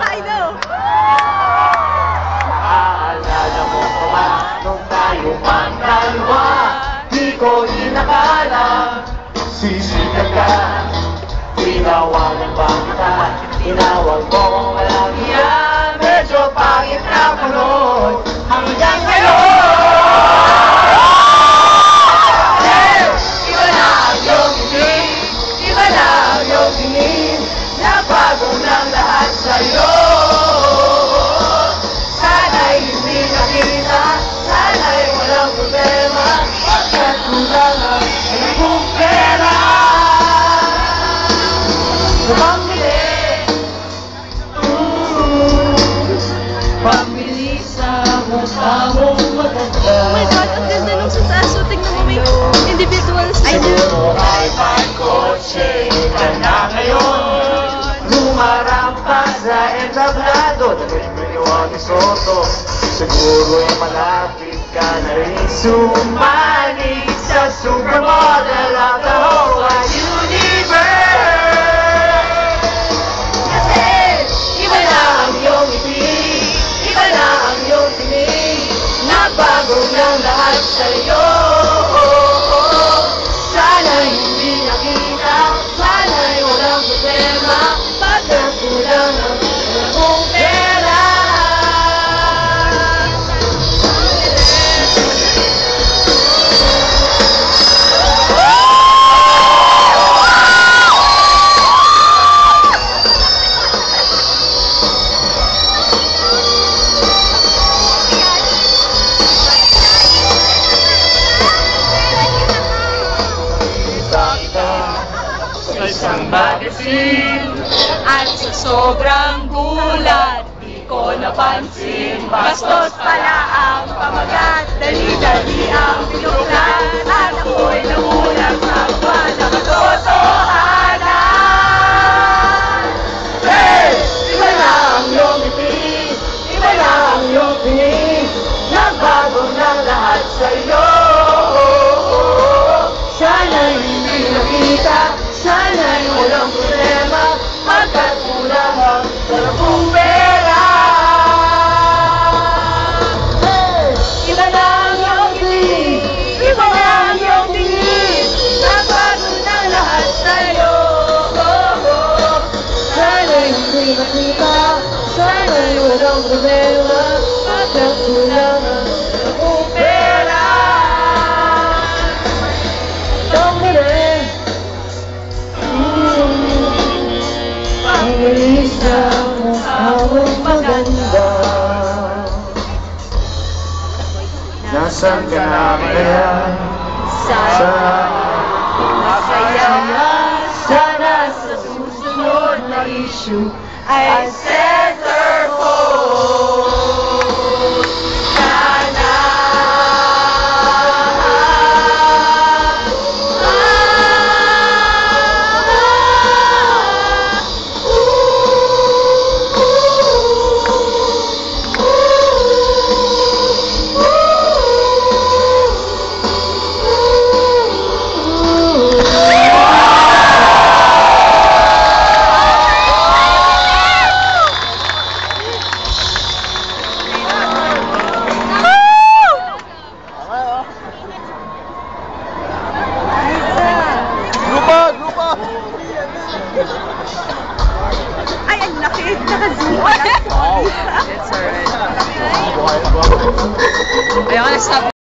I know. Aalala mo pa ba nung tayo pang dalawa? Di ko inakala sisikat ka. Tinawagan ba kita? Tinawag mo kung walang iya. Medyo pangit na panod hanggang ngayon. Iba na ang iyong ngiti, iba na ang iyong tingin. Nabago ng lahat sa'yo. Sana'y hindi nakita, sana'y walang problema. Pagkat kulang ang iyong pera. Pambili sa mukha mong maganda. Oh my God, ang ganda nung sa taas. So, tingnan mo may individuals. Siguro ay may kotse ka na ngayon. Lumarampa sa entablado, nagpiliwan ni Soto. Siguro ay malapit ka na rin sumali sa supermodel of the whole wide universe. Kasi iba na ang iyong ngiti, iba na ang iyong tingin. Nabago ng lahat sa'yo. Sana'y hindi nakita, sana'y walang problema. Pagkat kulang ang iyong pera. Sa isang magazine at sa sobrang gulat, di ko napansin bastos pala ang pamagat. Dali-dali ang pinuklan at ako'y namulang sa buwan na katotohanan. Hey! Iba na ang iyong ngiti, iba na ang iyong tingin. Nagbago ng lahat sa'yo. Sana'y hindi nakita, sana'y walang problema. Pagkat kulang ang dalawang pera. Hey! Iba na ang iyong ngiti, iba na ang iyong tingin. Nagbago ng lahat sa'yo. Sana'y hindi nakita, sana'y walang problema. Pagkat kulang ang dalawang pera. Pangilis na mukhang maganda. Nasaan ka na kaya? Sana masaya issue. I set her cold. Na-na. Ay, ang laki. Naka-zoom. It's alright. Ayoko na stop.